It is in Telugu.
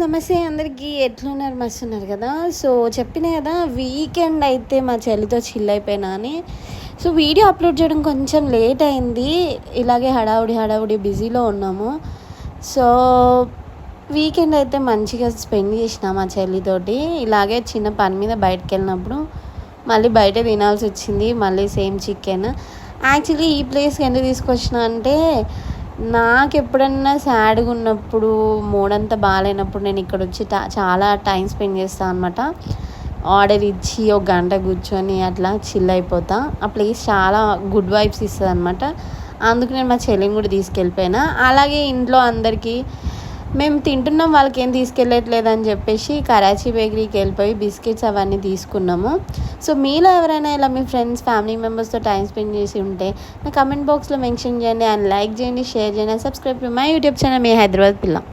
నమస్తే అందరికీ. ఎట్లున్నారు? మస్తున్నారు కదా. సో చెప్పిన కదా వీకెండ్ అయితే మా చెల్లితో చిల్ అయిపోయినా అని. సో వీడియో అప్లోడ్ చేయడం కొంచెం లేట్ అయింది, ఇలాగే హడావుడి బిజీలో ఉన్నాము. సో వీకెండ్ అయితే మంచిగా స్పెండ్ చేసిన మా చెల్లితోటి. ఇలాగే చిన్న పని మీద బయటకు వెళ్ళినప్పుడు మళ్ళీ బయట తినాల్సి వచ్చింది, మళ్ళీ సేమ్ చికెన్. యాక్చువల్లీ ఈ ప్లేస్కి ఎందుకు తీసుకొచ్చిన అంటే, నాకు ఎప్పుడన్నా సాడ్గా ఉన్నప్పుడు, మూడంతా బాగాలేనప్పుడు నేను ఇక్కడ వచ్చి చాలా టైం స్పెండ్ చేస్తాను అనమాట. ఆర్డర్ ఇచ్చి ఒక గంట కూర్చొని అట్లా చిల్ అయిపోతా. ఆ ప్లేస్ చాలా గుడ్ వైబ్స్ ఇస్తుంది అనమాట. అందుకు నేను మా చెల్లిని కూడా తీసుకెళ్ళిపోయినా. అలాగే ఇంట్లో అందరికీ మేము తింటున్నాం, వాళ్ళకి ఏం తీసుకెళ్ళట్లేదు అని చెప్పేసి కరాచీ బేకరీకి వెళ్ళిపోయి బిస్కెట్స్ అవన్నీ తీసుకున్నాము. సో మీలో ఎవరైనా ఇలా మీ ఫ్రెండ్స్, ఫ్యామిలీ మెంబర్స్తో టైం స్పెండ్ చేసి ఉంటే నా కమెంట్ బాక్స్లో మెన్షన్ చేయండి, అండ్ లైక్ చేయండి, షేర్ చేయండి, subscribe to my YouTube channel మీ హైదరాబాద్ పిల్ల.